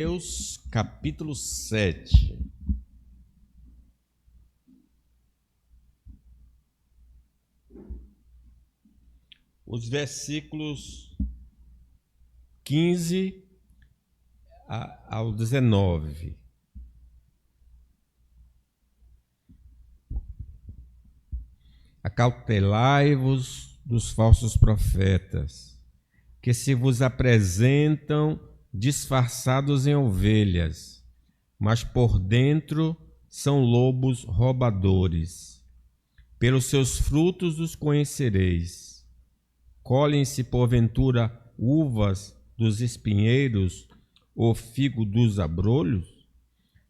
Mateus capítulo 7. Os versículos 15 ao 19. Acautelai-vos dos falsos profetas, que se vos apresentam disfarçados em ovelhas, mas por dentro são lobos roubadores. Pelos seus frutos os conhecereis. Colhem-se porventura uvas dos espinheiros ou figo dos abrolhos?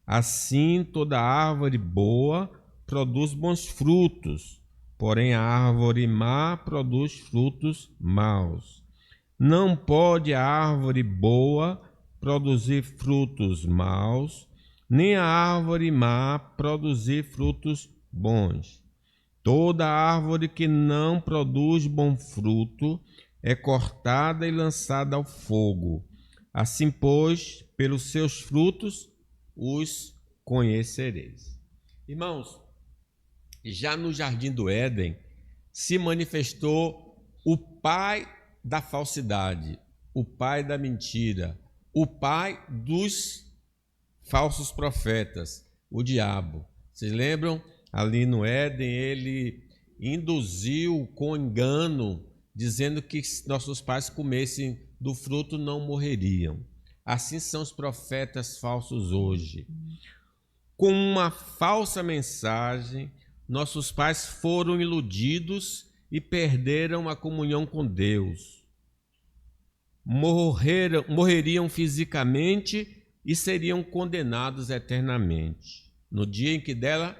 Assim toda árvore boa produz bons frutos, porém a árvore má produz frutos maus. Não pode a árvore boa produzir frutos maus, nem a árvore má produzir frutos bons. Toda árvore que não produz bom fruto é cortada e lançada ao fogo. Assim, pois, pelos seus frutos os conhecereis. Irmãos, já no Jardim do Éden se manifestou o pai da falsidade, o pai da mentira, o pai dos falsos profetas, o diabo. Vocês lembram? Ali no Éden, ele induziu com engano, dizendo que se nossos pais comessem do fruto não morreriam. Assim são os profetas falsos hoje. Com uma falsa mensagem, nossos pais foram iludidos e perderam a comunhão com Deus. Morreriam fisicamente e seriam condenados eternamente. No dia em que dela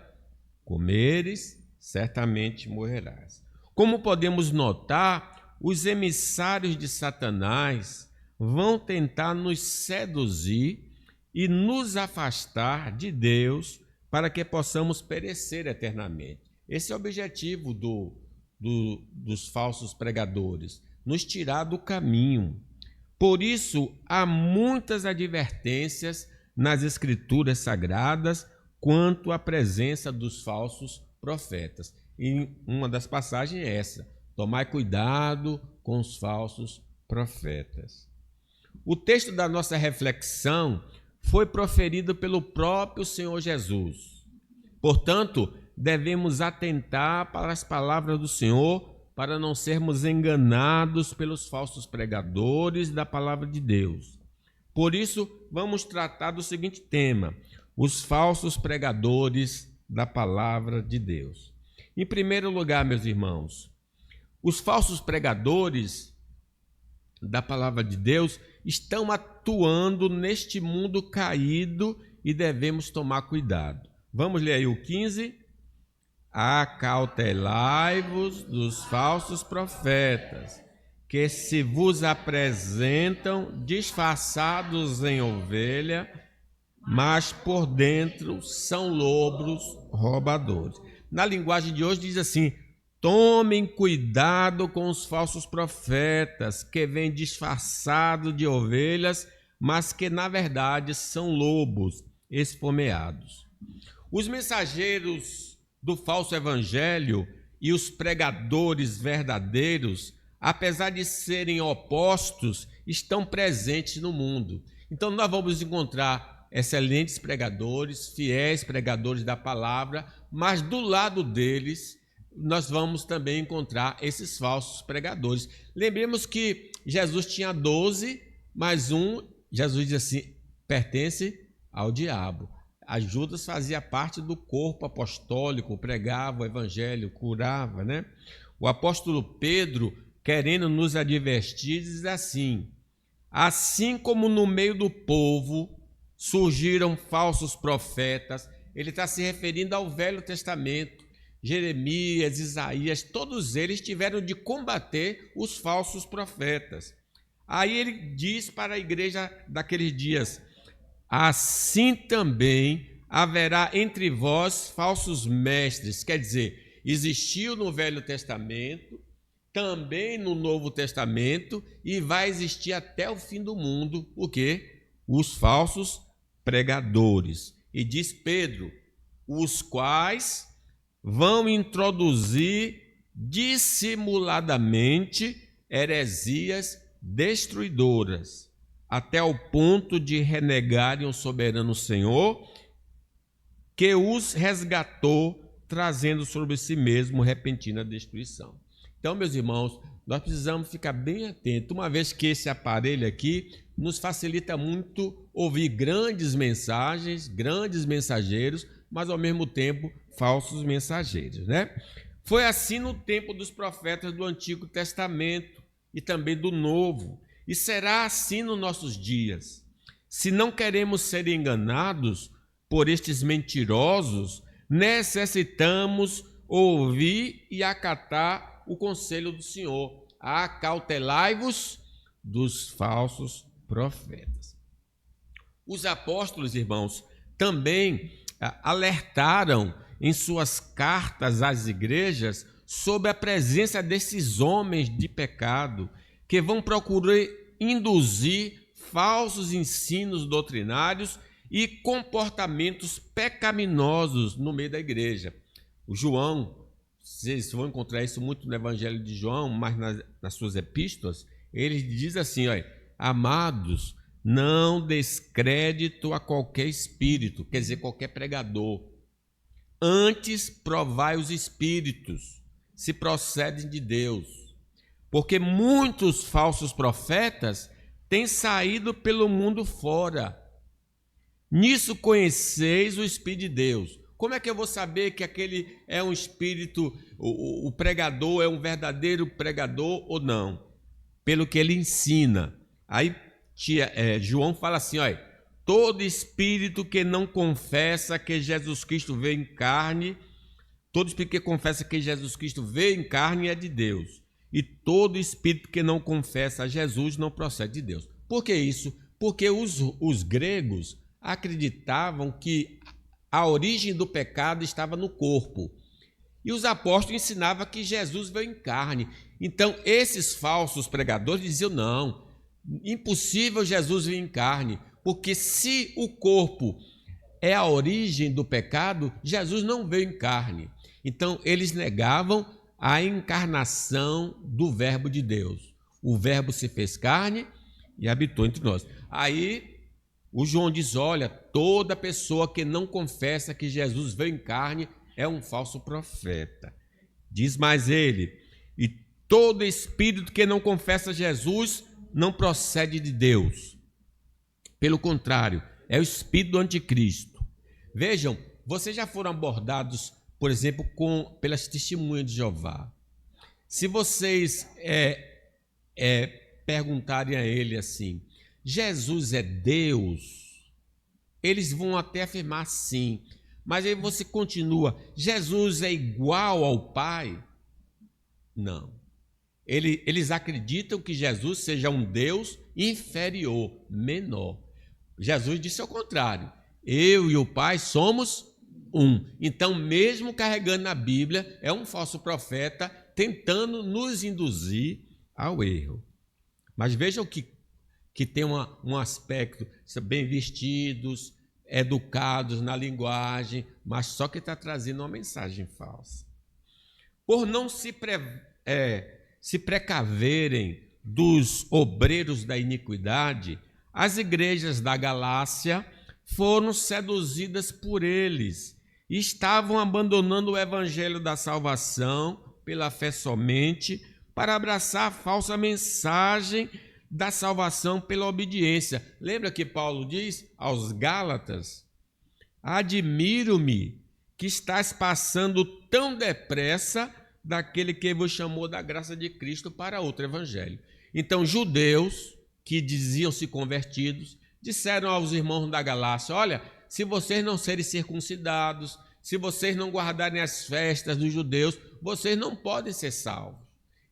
comeres, certamente morrerás. Como podemos notar, os emissários de Satanás vão tentar nos seduzir e nos afastar de Deus para que possamos perecer eternamente. Esse é o objetivo dos falsos pregadores, nos tirar do caminho. Por isso, há muitas advertências nas Escrituras Sagradas quanto à presença dos falsos profetas. E uma das passagens é essa: tomai cuidado com os falsos profetas. O texto da nossa reflexão foi proferido pelo próprio Senhor Jesus. Portanto, devemos atentar para as palavras do Senhor para não sermos enganados pelos falsos pregadores da palavra de Deus. Por isso, vamos tratar do seguinte tema: os falsos pregadores da palavra de Deus. Em primeiro lugar, meus irmãos, os falsos pregadores da palavra de Deus estão atuando neste mundo caído e devemos tomar cuidado. Vamos ler aí o 15. Acautelai-vos dos falsos profetas, que se vos apresentam disfarçados em ovelha, mas por dentro são lobos roubadores. Na linguagem de hoje diz assim: tomem cuidado com os falsos profetas, que vêm disfarçados de ovelhas, mas que na verdade são lobos esfomeados. Os mensageiros do falso evangelho e os pregadores verdadeiros, apesar de serem opostos, estão presentes no mundo. Então nós vamos encontrar excelentes pregadores, fiéis pregadores da palavra, mas do lado deles nós vamos também encontrar esses falsos pregadores. Lembremos que Jesus tinha 12, mas Jesus diz assim, pertence ao diabo. A Judas fazia parte do corpo apostólico, pregava o evangelho, curava, né? O apóstolo Pedro, querendo nos advertir, diz assim como no meio do povo surgiram falsos profetas, ele está se referindo ao Velho Testamento. Jeremias, Isaías, todos eles tiveram de combater os falsos profetas. Aí ele diz para a igreja daqueles dias: assim também haverá entre vós falsos mestres. Quer dizer, existiu no Velho Testamento, também no Novo Testamento, e vai existir até o fim do mundo, o quê? os falsos pregadores. E diz Pedro, os quais vão introduzir dissimuladamente heresias destruidoras, até o ponto de renegarem o soberano Senhor, que os resgatou, trazendo sobre si mesmo repentina destruição. Então, meus irmãos, nós precisamos ficar bem atentos, uma vez que esse aparelho aqui nos facilita muito ouvir grandes mensagens, grandes mensageiros, mas ao mesmo tempo falsos mensageiros, né? Foi assim no tempo dos profetas do Antigo Testamento e também do Novo, e será assim nos nossos dias. Se não queremos ser enganados por estes mentirosos, necessitamos ouvir e acatar o conselho do Senhor. Acautelai-vos dos falsos profetas. Os apóstolos, irmãos, também alertaram em suas cartas às igrejas sobre a presença desses homens de pecado que vão procurar induzir falsos ensinos doutrinários e comportamentos pecaminosos no meio da igreja. O João, vocês vão encontrar isso muito no Evangelho de João, mas nas suas epístolas, ele diz assim, olha, amados, não descrédito a qualquer espírito, quer dizer, qualquer pregador. Antes provai os espíritos, se procedem de Deus. Porque muitos falsos profetas têm saído pelo mundo fora. Nisso conheceis o Espírito de Deus. Como é que eu vou saber que aquele é um espírito, o pregador é um verdadeiro pregador ou não? Pelo que ele ensina. Aí João fala assim, olha, todo espírito que não confessa que Jesus Cristo veio em carne, todo espírito que confessa que Jesus Cristo veio em carne é de Deus. E todo espírito que não confessa a Jesus não procede de Deus. Por que isso? Porque os gregos acreditavam que a origem do pecado estava no corpo. E os apóstolos ensinavam que Jesus veio em carne. Então, esses falsos pregadores diziam, não, impossível Jesus vir em carne, porque se o corpo é a origem do pecado, Jesus não veio em carne. Então, eles negavam a encarnação do Verbo de Deus. O Verbo se fez carne e habitou entre nós. Aí, o João diz, olha, toda pessoa que não confessa que Jesus veio em carne é um falso profeta. Diz mais ele, e todo espírito que não confessa Jesus não procede de Deus. Pelo contrário, é o espírito do anticristo. Vejam, vocês já foram abordados, por exemplo, pelas testemunhas de Jeová. Se vocês perguntarem a ele assim, Jesus é Deus? Eles vão até afirmar sim, mas aí você continua, Jesus é igual ao Pai? Não. Eles acreditam que Jesus seja um Deus inferior, menor. Jesus disse ao contrário, eu e o Pai somos um. Então, mesmo carregando na Bíblia, é um falso profeta tentando nos induzir ao erro. Mas vejam que tem um aspecto, bem vestidos, educados na linguagem, mas só que está trazendo uma mensagem falsa. Por não se precaverem dos obreiros da iniquidade, as igrejas da Galácia foram seduzidas por eles e estavam abandonando o evangelho da salvação pela fé somente para abraçar a falsa mensagem da salvação pela obediência. Lembra que Paulo diz aos Gálatas, admiro-me que estás passando tão depressa daquele que vos chamou da graça de Cristo para outro evangelho. Então, judeus que diziam-se convertidos, disseram aos irmãos da Galácia, olha, se vocês não serem circuncidados, se vocês não guardarem as festas dos judeus, vocês não podem ser salvos.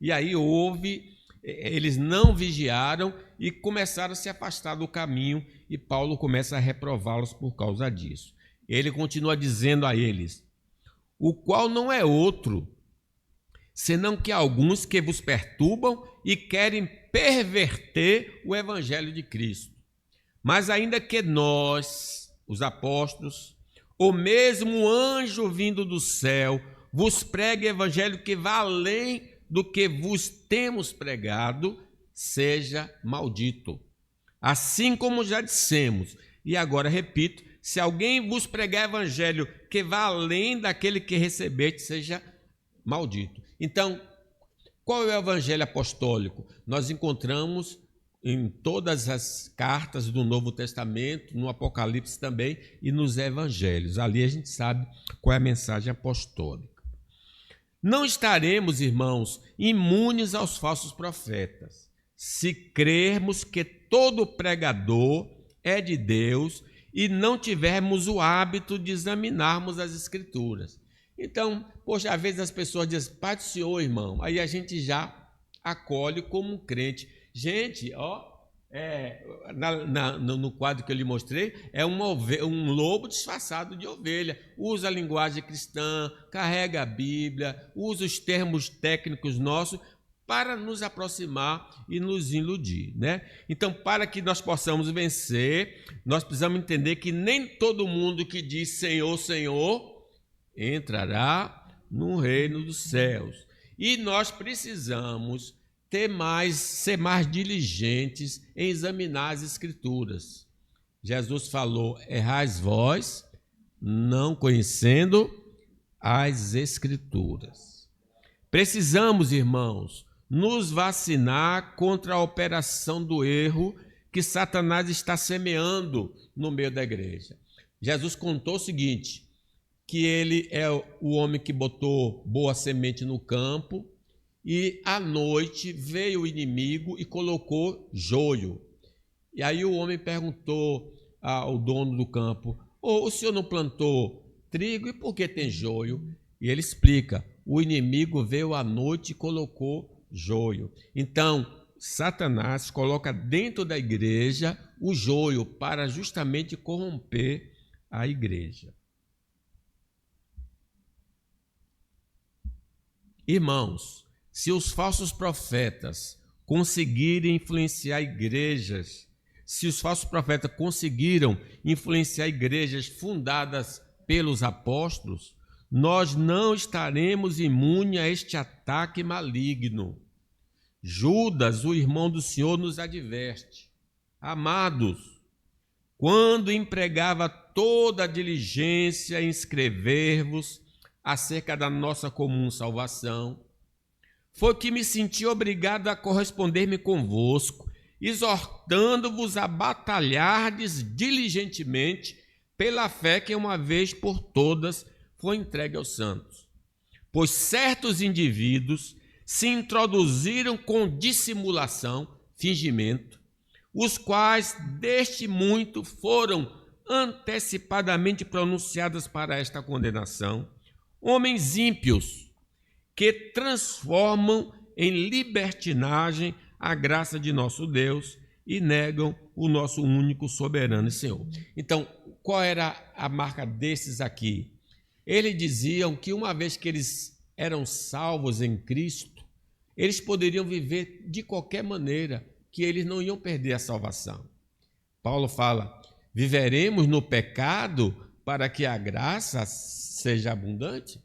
E aí eles não vigiaram e começaram a se afastar do caminho e Paulo começa a reprová-los por causa disso. Ele continua dizendo a eles, o qual não é outro, senão que alguns que vos perturbam e querem perverter o evangelho de Cristo. Mas ainda que nós, os apóstolos, ou mesmo um anjo vindo do céu, vos pregue evangelho que vá além do que vos temos pregado, seja maldito. Assim como já dissemos, e agora repito, se alguém vos pregar evangelho que vá além daquele que recebeste, seja maldito. Então, qual é o evangelho apostólico? Nós encontramos em todas as cartas do Novo Testamento, no Apocalipse também e nos evangelhos. Ali a gente sabe qual é a mensagem apostólica. Não estaremos, irmãos, imunes aos falsos profetas, se crermos que todo pregador é de Deus e não tivermos o hábito de examinarmos as Escrituras. Então, poxa, às vezes as pessoas dizem, Pai do Senhor, irmão, aí a gente já acolhe como um crente. Gente, no quadro que eu lhe mostrei, é um lobo disfarçado de ovelha. Usa a linguagem cristã, carrega a Bíblia, usa os termos técnicos nossos para nos aproximar e nos iludir, né? Então, para que nós possamos vencer, nós precisamos entender que nem todo mundo que diz Senhor, Senhor, entrará no reino dos céus. E nós precisamos ser mais diligentes em examinar as Escrituras. Jesus falou, errais vós, não conhecendo as Escrituras. Precisamos, irmãos, nos vacinar contra a operação do erro que Satanás está semeando no meio da igreja. Jesus contou o seguinte, que ele é o homem que botou boa semente no campo e à noite veio o inimigo e colocou joio. E aí o homem perguntou ao dono do campo, o senhor não plantou trigo e por que tem joio? E ele explica, o inimigo veio à noite e colocou joio. Então, Satanás coloca dentro da igreja o joio para justamente corromper a igreja. Irmãos, se os falsos profetas conseguirem influenciar igrejas, se os falsos profetas conseguiram influenciar igrejas fundadas pelos apóstolos, nós não estaremos imunes a este ataque maligno. Judas, o irmão do Senhor, nos adverte. Amados, quando empregava toda a diligência em escrever-vos acerca da nossa comum salvação, foi que me senti obrigado a corresponder-me convosco, exortando-vos a batalhardes diligentemente pela fé que uma vez por todas foi entregue aos santos. Pois certos indivíduos se introduziram com dissimulação, fingimento, os quais deste muito foram antecipadamente pronunciadas para esta condenação, homens ímpios que transformam em libertinagem a graça de nosso Deus e negam o nosso único soberano e Senhor. Então, qual era a marca desses aqui? Eles diziam que uma vez que eles eram salvos em Cristo, eles poderiam viver de qualquer maneira, que eles não iam perder a salvação. Paulo fala, viveremos no pecado para que a graça seja abundante?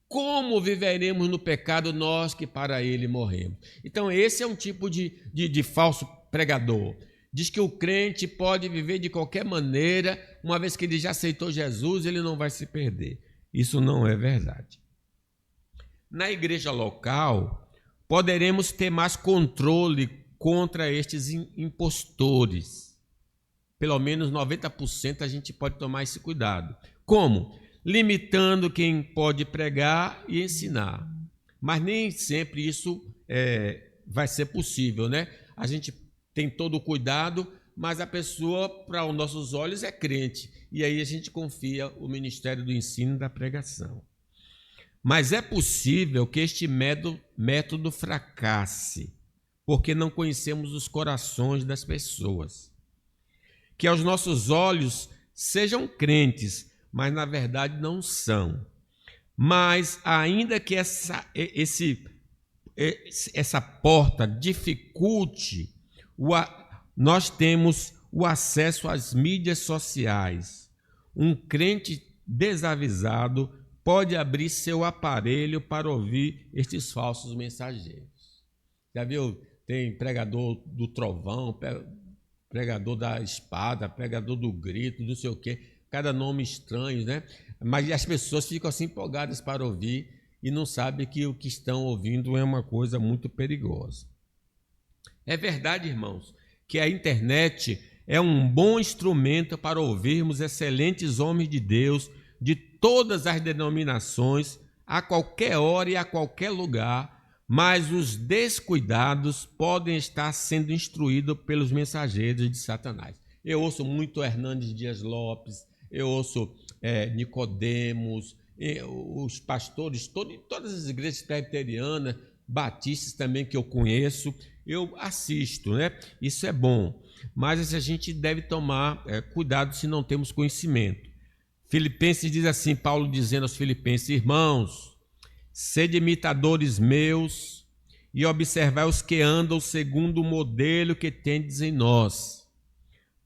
Como viveremos no pecado nós que para ele morremos? Então esse é um tipo de falso pregador. Diz que o crente pode viver de qualquer maneira, uma vez que ele já aceitou Jesus, ele não vai se perder. Isso não é verdade. Na igreja local, poderemos ter mais controle contra estes impostores. Pelo menos 90% a gente pode tomar esse cuidado. Como? Limitando quem pode pregar e ensinar. Mas nem sempre isso vai ser possível, né? A gente tem todo o cuidado, mas a pessoa, para os nossos olhos, é crente. E aí a gente confia o ministério do ensino e da pregação. Mas é possível que este método fracasse, porque não conhecemos os corações das pessoas. Que aos nossos olhos sejam crentes, mas na verdade não são. Mas ainda que essa porta dificulte, nós temos o acesso às mídias sociais. Um crente desavisado pode abrir seu aparelho para ouvir estes falsos mensageiros. Já viu? Tem pregador do trovão, pregador da espada, pregador do grito, não sei o quê, cada nome estranho, né? Mas as pessoas ficam assim empolgadas para ouvir e não sabem que o que estão ouvindo é uma coisa muito perigosa. É verdade, irmãos, que a internet é um bom instrumento para ouvirmos excelentes homens de Deus de todas as denominações, a qualquer hora e a qualquer lugar, mas os descuidados podem estar sendo instruídos pelos mensageiros de Satanás. Eu ouço muito Hernandes Dias Lopes, eu ouço Nicodemos, os pastores, todas as igrejas presbiterianas, batistas também que eu conheço, eu assisto, né? Isso é bom, mas a gente deve tomar cuidado se não temos conhecimento. Filipenses diz assim, Paulo dizendo aos Filipenses: irmãos, sede imitadores meus e observai os que andam segundo o modelo que tendes em nós,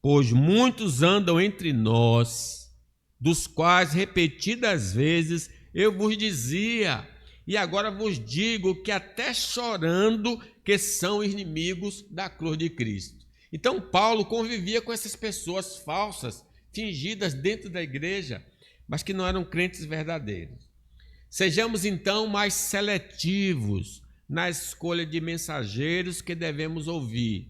pois muitos andam entre nós, dos quais repetidas vezes eu vos dizia, e agora vos digo que até chorando que são inimigos da cruz de Cristo. Então Paulo convivia com essas pessoas falsas, fingidas dentro da igreja, mas que não eram crentes verdadeiros. Sejamos então mais seletivos na escolha de mensageiros que devemos ouvir.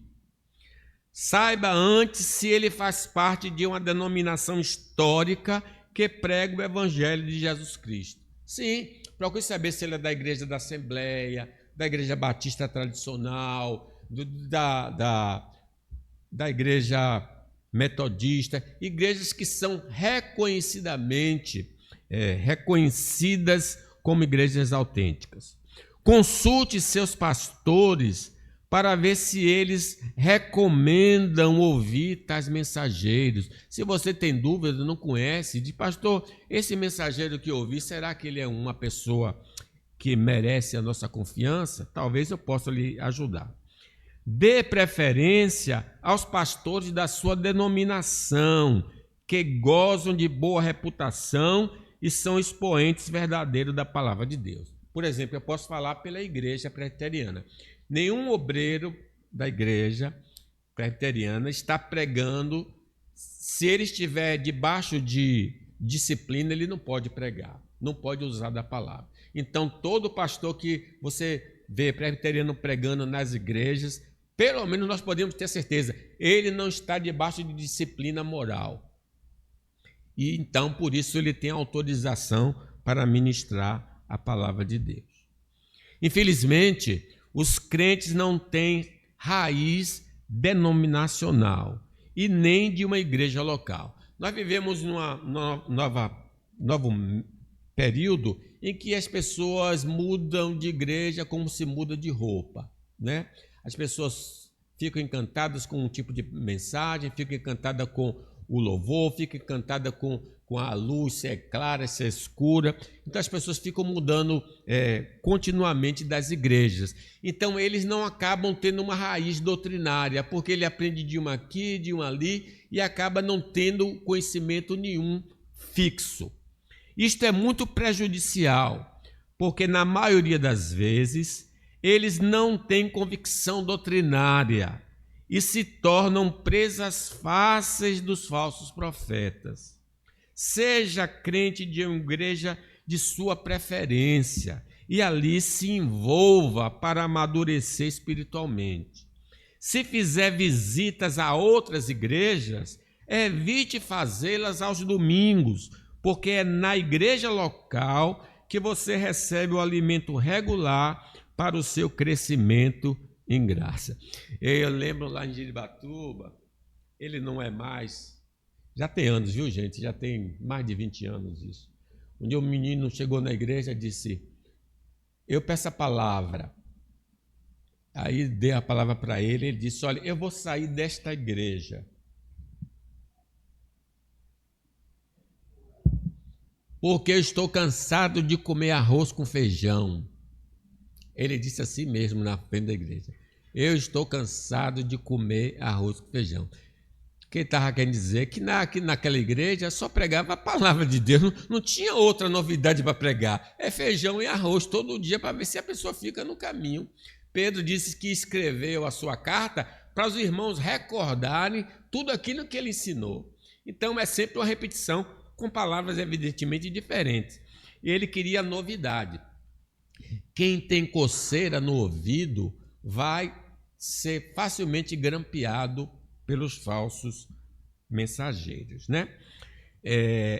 Saiba antes se ele faz parte de uma denominação histórica que prega o Evangelho de Jesus Cristo. Sim, procure saber se ele é da Igreja da Assembleia, da Igreja Batista Tradicional, da Igreja Metodista, igrejas que são reconhecidamente reconhecidas como igrejas autênticas. Consulte seus pastores para ver se eles recomendam ouvir tais mensageiros. Se você tem dúvida, não conhece, diz: pastor, esse mensageiro que eu ouvi, será que ele é uma pessoa que merece a nossa confiança? Talvez eu possa lhe ajudar. Dê preferência aos pastores da sua denominação, que gozam de boa reputação e são expoentes verdadeiros da palavra de Deus. Por exemplo, eu posso falar pela igreja presbiteriana. Nenhum obreiro da igreja presbiteriana está pregando. Se ele estiver debaixo de disciplina, ele não pode pregar, não pode usar da palavra. Então, todo pastor que você vê presbiteriano pregando nas igrejas, pelo menos nós podemos ter certeza, ele não está debaixo de disciplina moral. E então, por isso, ele tem autorização para ministrar a palavra de Deus. Infelizmente, os crentes não têm raiz denominacional e nem de uma igreja local. Nós vivemos num novo período em que as pessoas mudam de igreja como se muda de roupa, né? As pessoas ficam encantadas com um tipo de mensagem, ficam encantadas com o louvor, ficam encantadas com a luz, se é clara, se é escura. Então as pessoas ficam mudando continuamente das igrejas. Então eles não acabam tendo uma raiz doutrinária, porque ele aprende de uma aqui, de uma ali, e acaba não tendo conhecimento nenhum fixo. Isto é muito prejudicial, porque na maioria das vezes eles não têm convicção doutrinária e se tornam presas fáceis dos falsos profetas. Seja crente de uma igreja de sua preferência e ali se envolva para amadurecer espiritualmente. Se fizer visitas a outras igrejas, evite fazê-las aos domingos, porque é na igreja local que você recebe o alimento regular para o seu crescimento em graça. Eu lembro lá em Jiribatuba, ele não é mais, já tem anos, viu gente? Já tem mais de 20 anos isso. Um dia um menino chegou na igreja e disse: eu peço a palavra. Aí dei a palavra para ele, ele disse: olha, eu vou sair desta igreja, porque eu estou cansado de comer arroz com feijão. Ele disse assim mesmo na frente da igreja: eu estou cansado de comer arroz com feijão. que ele estava querendo dizer que naquela igreja só pregava a palavra de Deus, não tinha outra novidade para pregar. É feijão e arroz todo dia para ver se a pessoa fica no caminho. Pedro disse que escreveu a sua carta para os irmãos recordarem tudo aquilo que ele ensinou. Então é sempre uma repetição com palavras evidentemente diferentes. E ele queria novidade. Quem tem coceira no ouvido vai ser facilmente grampeado pelos falsos mensageiros, né?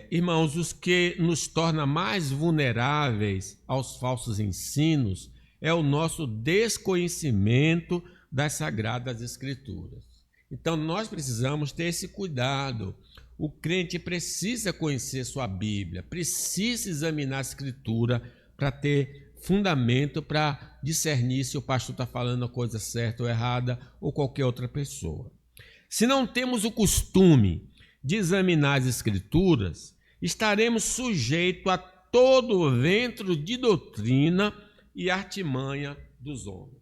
Irmãos, os que nos torna mais vulneráveis aos falsos ensinos é o nosso desconhecimento das Sagradas Escrituras. Então, nós precisamos ter esse cuidado. O crente precisa conhecer sua Bíblia, precisa examinar a Escritura para ter fundamento para discernir se o pastor está falando a coisa certa ou errada ou qualquer outra pessoa. Se não temos o costume de examinar as Escrituras, estaremos sujeitos a todo o vento de doutrina e artimanha dos homens.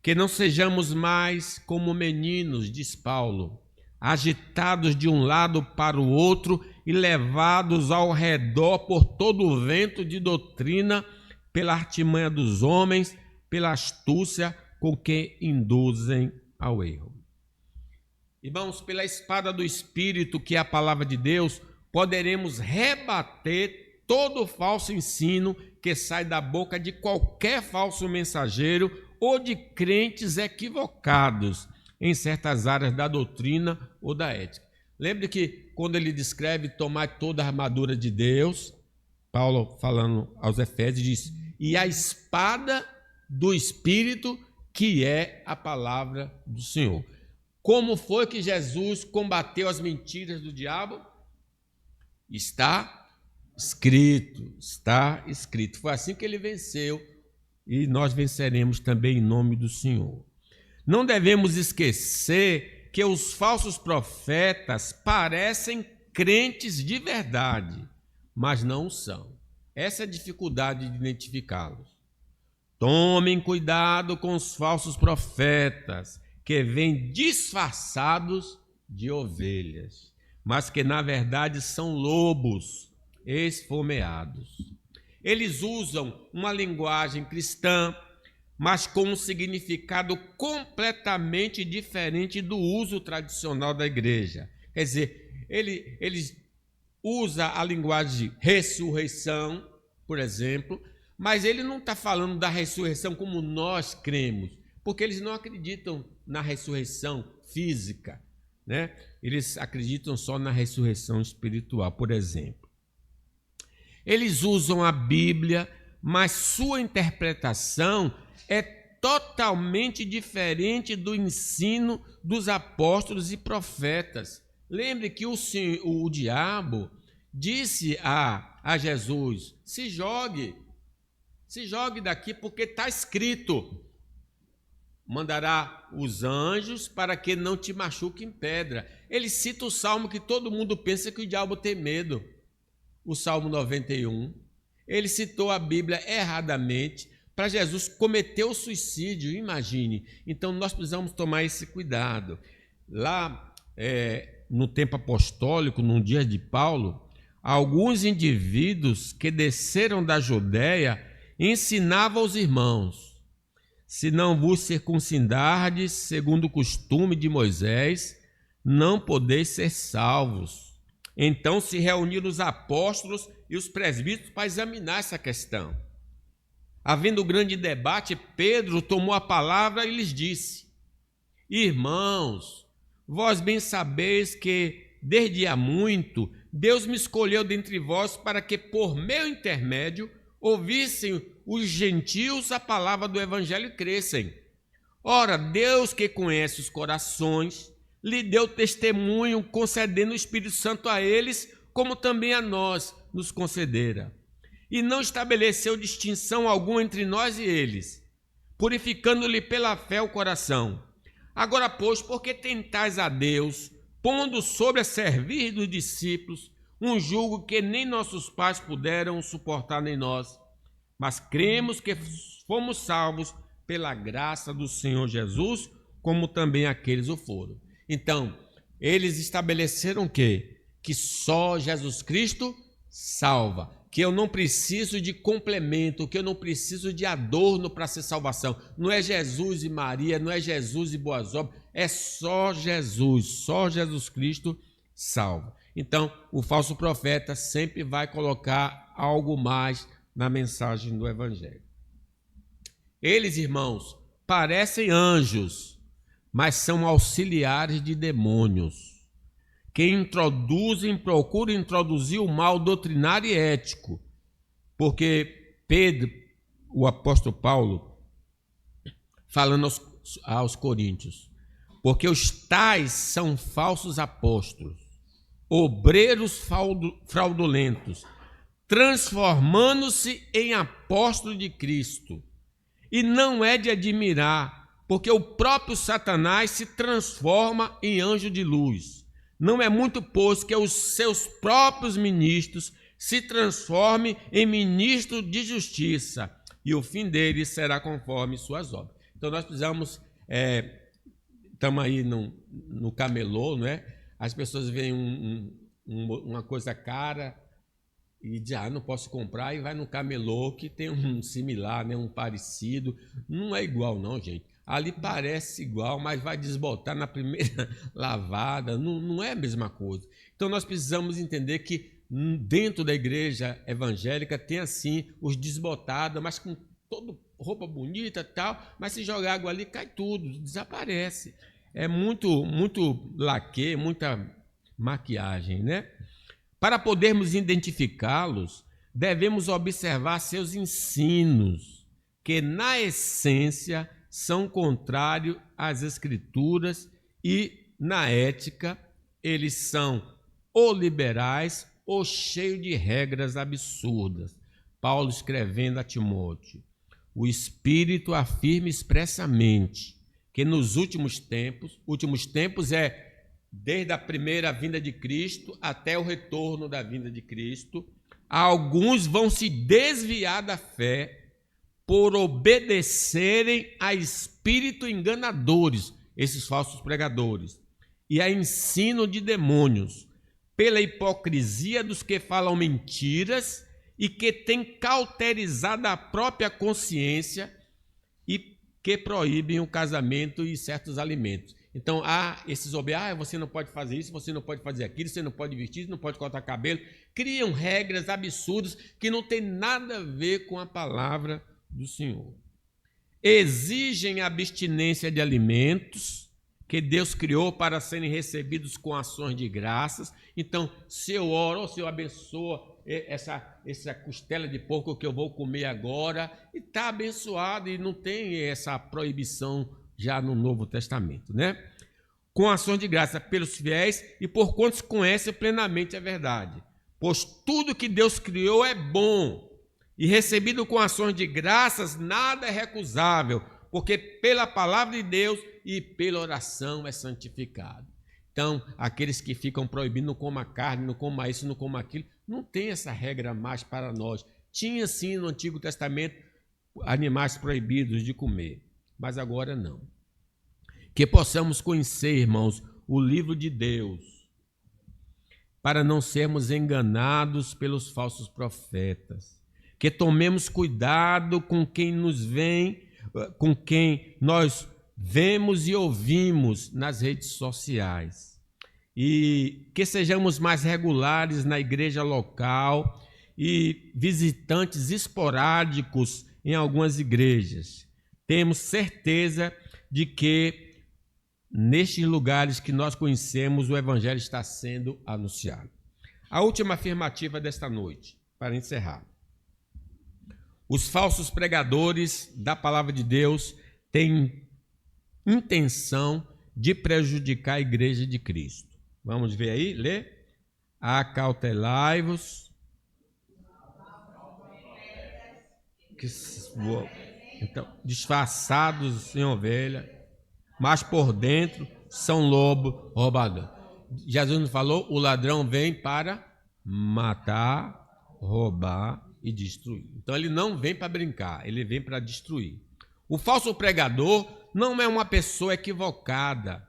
Que não sejamos mais como meninos, diz Paulo, agitados de um lado para o outro e levados ao redor por todo o vento de doutrina, pela artimanha dos homens, pela astúcia com que induzem ao erro. Irmãos, pela espada do Espírito, que é a palavra de Deus, poderemos rebater todo falso ensino que sai da boca de qualquer falso mensageiro ou de crentes equivocados em certas áreas da doutrina ou da ética. Lembre que quando ele descreve tomar toda a armadura de Deus, Paulo falando aos Efésios diz, e a espada do Espírito, que é a palavra do Senhor. Como foi que Jesus combateu as mentiras do diabo? Está escrito, está escrito. Foi assim que ele venceu e nós venceremos também em nome do Senhor. Não devemos esquecer que os falsos profetas parecem crentes de verdade, mas não são. Essa é a dificuldade de identificá-los. Tomem cuidado com os falsos profetas, que vêm disfarçados de ovelhas, mas que na verdade são lobos esfomeados. Eles usam uma linguagem cristã, mas com um significado completamente diferente do uso tradicional da igreja. Quer dizer, eles usam a linguagem de ressurreição, por exemplo, mas ele não está falando da ressurreição como nós cremos, porque eles não acreditam na ressurreição física, né? Eles acreditam só na ressurreição espiritual, por exemplo. Eles usam a Bíblia, mas sua interpretação é totalmente diferente do ensino dos apóstolos e profetas. Lembre que o diabo disse a Jesus, se jogue daqui porque está escrito, mandará os anjos para que não te machuque em pedra. Ele cita o salmo que todo mundo pensa que o diabo tem medo, o Salmo 91. Ele citou a Bíblia erradamente para Jesus cometer o suicídio, imagine. Então nós precisamos tomar esse cuidado. Lá no tempo apostólico, no dia de Paulo, alguns indivíduos que desceram da Judéia ensinavam aos irmãos, se não vos circuncidardes segundo o costume de Moisés, não podeis ser salvos. Então se reuniram os apóstolos e os presbíteros para examinar essa questão. Havendo grande debate, Pedro tomou a palavra e lhes disse, irmãos, vós bem sabeis que, desde há muito, Deus me escolheu dentre vós para que, por meu intermédio, ouvissem os gentios a palavra do evangelho e crescem. Ora, Deus que conhece os corações, lhe deu testemunho concedendo o Espírito Santo a eles, como também a nós nos concedera. E não estabeleceu distinção alguma entre nós e eles, purificando-lhe pela fé o coração. Agora, pois, porque tentais a Deus, pondo sobre a servir dos discípulos um jugo que nem nossos pais puderam suportar nem nós, mas cremos que fomos salvos pela graça do Senhor Jesus, como também aqueles o foram. Então, Eles estabeleceram o quê? Que só Jesus Cristo salva, que eu não preciso de complemento, que eu não preciso de adorno para ser salvação. Não é Jesus e Maria, não é Jesus e boas obras, é só Jesus Cristo salva. Então, o falso profeta sempre vai colocar algo mais na mensagem do Evangelho. Eles, irmãos, parecem anjos, mas são auxiliares de demônios, que procuram introduzir o mal doutrinário e ético. Porque Pedro, o apóstolo Paulo, falando aos coríntios, porque os tais são falsos apóstolos, obreiros fraudulentos, transformando-se em apóstolos de Cristo. E não é de admirar, porque o próprio Satanás se transforma em anjo de luz. Não é muito, pois, que os seus próprios ministros se transformem em ministros de justiça, e o fim deles será conforme suas obras. Então nós precisamos, estamos aí no camelô, não é? As pessoas veem uma coisa cara e dizem, não posso comprar, e vai no camelô que tem um similar, né, um parecido. Não é igual não, gente. Ali parece igual, mas vai desbotar na primeira lavada, não é a mesma coisa. Então nós precisamos entender que dentro da igreja evangélica tem assim os desbotados, mas com toda roupa bonita e tal, mas se jogar água ali cai tudo, desaparece. É muito laque, muita maquiagem, né? Para podermos identificá-los, devemos observar seus ensinos, que na essência são contrários às Escrituras, e na ética eles são ou liberais ou cheios de regras absurdas. Paulo escrevendo a Timóteo: o Espírito afirma expressamente que nos últimos tempos é desde a primeira vinda de Cristo até o retorno da vinda de Cristo, alguns vão se desviar da fé por obedecerem a espíritos enganadores, esses falsos pregadores, e a ensino de demônios, pela hipocrisia dos que falam mentiras e que têm cauterizado a própria consciência e que proíbem o casamento e certos alimentos. Então, há esses você não pode fazer isso, você não pode fazer aquilo, você não pode vestir, não pode cortar cabelo. Criam regras absurdas que não têm nada a ver com a palavra do Senhor. Exigem abstinência de alimentos que Deus criou para serem recebidos com ações de graças. Então, se eu oro, ou se eu abençoo essa costela de porco que eu vou comer agora, e está abençoado, e não tem essa proibição já no Novo Testamento, né? Com ações de graça pelos fiéis e por quantos conhecem plenamente a verdade. Pois tudo que Deus criou é bom, e recebido com ações de graças, nada é recusável, porque pela palavra de Deus e pela oração é santificado. Então, aqueles que ficam proibindo, não coma carne, não coma isso, não coma aquilo, não tem essa regra mais para nós. Tinha sim no Antigo Testamento animais proibidos de comer, mas agora não. Que possamos conhecer, irmãos, o livro de Deus, para não sermos enganados pelos falsos profetas. Que tomemos cuidado com quem nós vemos e ouvimos nas redes sociais. E que sejamos mais regulares na igreja local e visitantes esporádicos em algumas igrejas. Temos certeza de que nestes lugares que nós conhecemos, o evangelho está sendo anunciado. A última afirmativa desta noite, para encerrar. Os falsos pregadores da palavra de Deus têm intenção de prejudicar a igreja de Cristo. Vamos ver aí, lê. Acautelai-vos. Então, disfarçados em ovelha, mas por dentro são lobo roubador. Jesus nos falou, o ladrão vem para matar, roubar e destruir. Então ele não vem para brincar, ele vem para destruir. O falso pregador não é uma pessoa equivocada,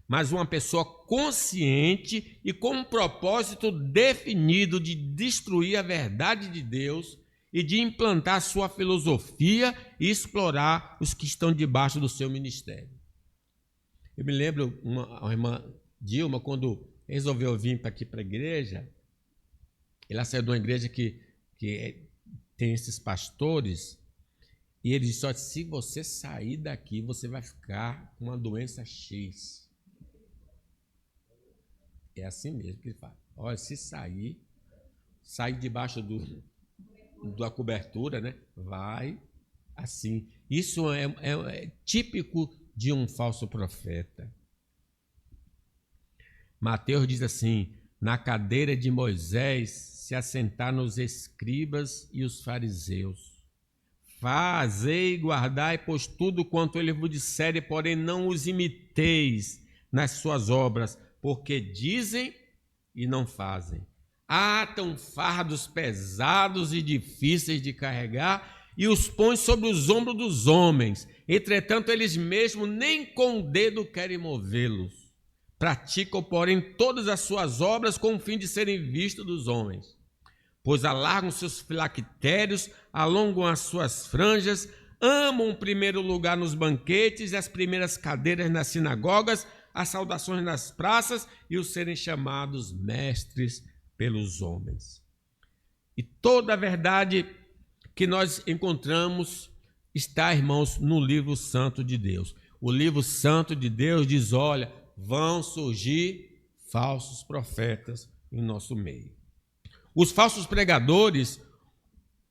mas uma pessoa consciente e com um propósito definido de destruir a verdade de Deus e de implantar sua filosofia e explorar os que estão debaixo do seu ministério. Eu me lembro, a irmã Dilma, quando resolveu vir aqui para a igreja, ela saiu de uma igreja que tem esses pastores, e ele disse: olha, se você sair daqui, você vai ficar com uma doença X. É assim mesmo que ele fala. Olha, se sair debaixo da cobertura, né? Vai assim. Isso é típico de um falso profeta. Mateus diz assim: na cadeira de Moisés se assentaram os escribas e os fariseus. Fazei e guardai, pois tudo quanto ele vos disser, porém não os imiteis nas suas obras, porque dizem e não fazem. Atam fardos pesados e difíceis de carregar e os põem sobre os ombros dos homens. Entretanto, eles mesmos nem com o dedo querem movê-los. Praticam, porém, todas as suas obras com o fim de serem vistos dos homens. Pois alargam seus filactérios, alongam as suas franjas, amam o primeiro lugar nos banquetes e as primeiras cadeiras nas sinagogas, as saudações nas praças e os serem chamados mestres pelos homens. E toda a verdade que nós encontramos está, irmãos, no livro santo de Deus. O livro santo de Deus diz: olha, vão surgir falsos profetas em nosso meio. Os falsos pregadores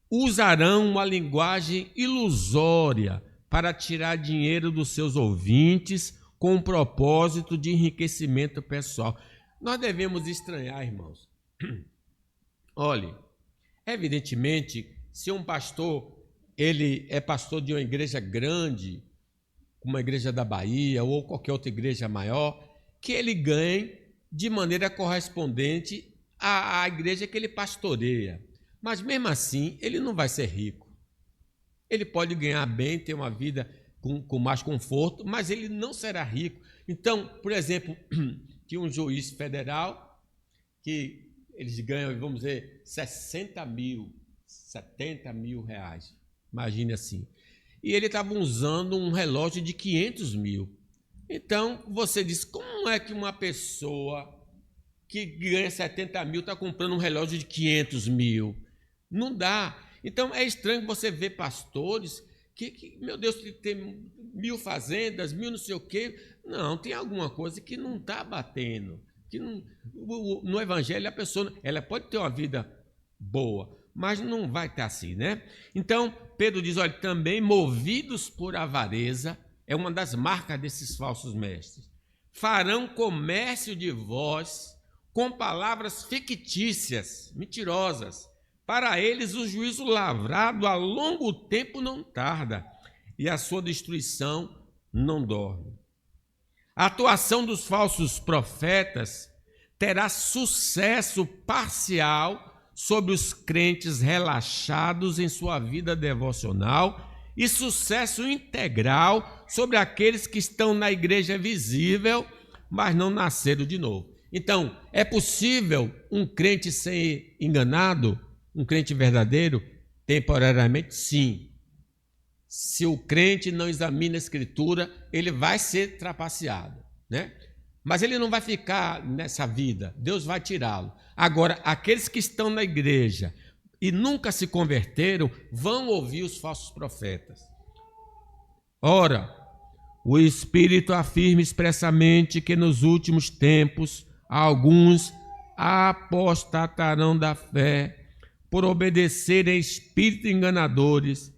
usarão uma linguagem ilusória para tirar dinheiro dos seus ouvintes com o propósito de enriquecimento pessoal. Nós devemos estranhar, irmãos. Olhe, evidentemente, se um pastor, ele é pastor de uma igreja grande, uma igreja da Bahia ou qualquer outra igreja maior, que ele ganhe de maneira correspondente à igreja que ele pastoreia. Mas mesmo assim, ele não vai ser rico. Ele pode ganhar bem, ter uma vida com mais conforto, mas ele não será rico. Então, por exemplo, tinha um juiz federal que eles ganham, vamos dizer, 60 mil, 70 mil reais. Imagine assim. E ele estava usando um relógio de 500 mil. Então, você diz, como é que uma pessoa que ganha 70 mil está comprando um relógio de 500 mil? Não dá. Então, é estranho você ver pastores que meu Deus, tem 1000 fazendas, 1000 não sei o quê. Não, tem alguma coisa que não está batendo. Que não, no evangelho, a pessoa ela pode ter uma vida boa, mas não vai estar assim, né? Então, Pedro diz, olha, também movidos por avareza, é uma das marcas desses falsos mestres, farão comércio de vós com palavras fictícias, mentirosas. Para eles, o juízo lavrado a longo tempo não tarda, e a sua destruição não dorme. A atuação dos falsos profetas terá sucesso parcial sobre os crentes relaxados em sua vida devocional e sucesso integral sobre aqueles que estão na igreja visível, mas não nasceram de novo. Então, é possível um crente ser enganado? Um crente verdadeiro? Temporariamente, sim. Se o crente não examina a Escritura, ele vai ser trapaceado, né? Mas ele não vai ficar nessa vida, Deus vai tirá-lo. Agora, aqueles que estão na igreja e nunca se converteram, vão ouvir os falsos profetas. Ora, o Espírito afirma expressamente que nos últimos tempos alguns apostatarão da fé por obedecerem a espíritos enganadores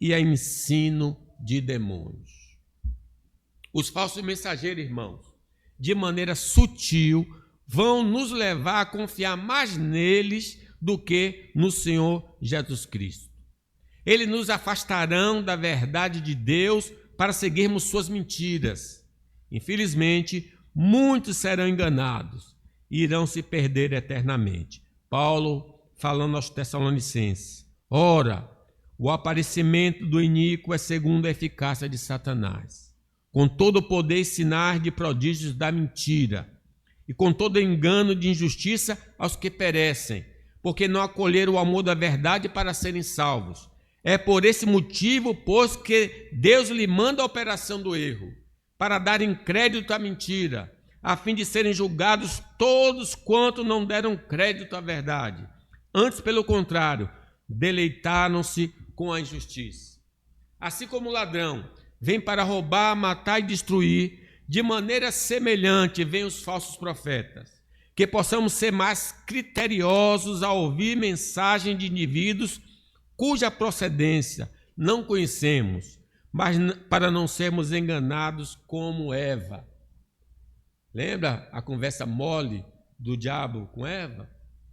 e a ensino de demônios. Os falsos mensageiros, irmãos, de maneira sutil, vão nos levar a confiar mais neles do que no Senhor Jesus Cristo. Eles nos afastarão da verdade de Deus para seguirmos suas mentiras. Infelizmente, muitos serão enganados e irão se perder eternamente. Paulo falando aos Tessalonicenses: ora, o aparecimento do iníquo é segundo a eficácia de Satanás. com todo o poder e sinais de prodígios da mentira, e com todo engano de injustiça aos que perecem, porque não acolheram o amor da verdade para serem salvos. É por esse motivo, pois, que Deus lhe manda a operação do erro, para darem crédito à mentira, a fim de serem julgados todos quanto não deram crédito à verdade. Antes, pelo contrário, deleitaram-se com a injustiça. Assim como o ladrão vem para roubar, matar e destruir, de maneira semelhante vêm os falsos profetas. Que possamos ser mais criteriosos ao ouvir mensagem de indivíduos cuja procedência não conhecemos, mas para não sermos enganados como Eva. Lembra a conversa mole do diabo com Eva?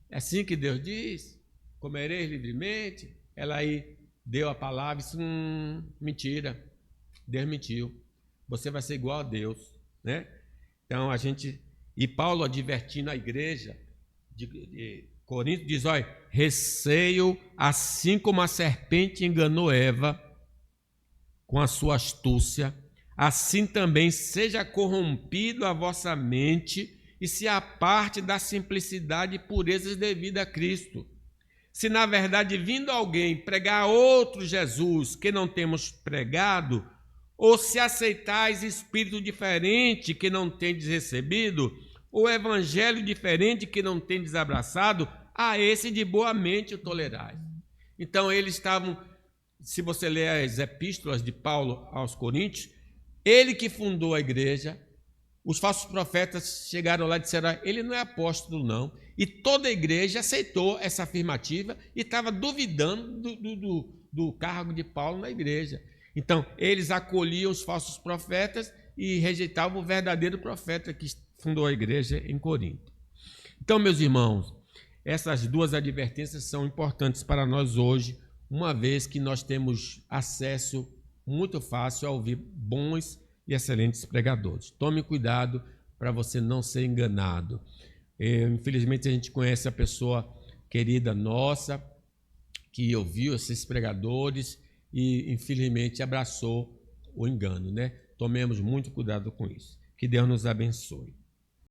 É assim que Deus diz: comereis livremente. Ela aí deu a palavra e disse: mentira, Deus mentiu. Você vai ser igual a Deus, né? Então e Paulo advertindo a igreja de Corinto diz: olha, receio, assim como a serpente enganou Eva com a sua astúcia, assim também seja corrompido a vossa mente e se aparte da simplicidade e pureza devida a Cristo. Se na verdade vindo alguém pregar outro Jesus que não temos pregado, ou se aceitais espírito diferente que não tendes recebido, ou evangelho diferente que não tendes abraçado, a esse de boa mente o tolerais. Então eles estavam, se você ler as epístolas de Paulo aos Coríntios, ele que fundou a igreja, os falsos profetas chegaram lá e disseram: ele não é apóstolo não. E toda a igreja aceitou essa afirmativa e estava duvidando do cargo de Paulo na igreja. Então, eles acolhiam os falsos profetas e rejeitavam o verdadeiro profeta que fundou a igreja em Corinto. Então, meus irmãos, essas duas advertências são importantes para nós hoje, uma vez que nós temos acesso muito fácil a ouvir bons e excelentes pregadores. Tome cuidado para você não ser enganado. Infelizmente, a gente conhece a pessoa querida nossa que ouviu esses pregadores e, infelizmente, abraçou o engano, né? Tomemos muito cuidado com isso. Que Deus nos abençoe.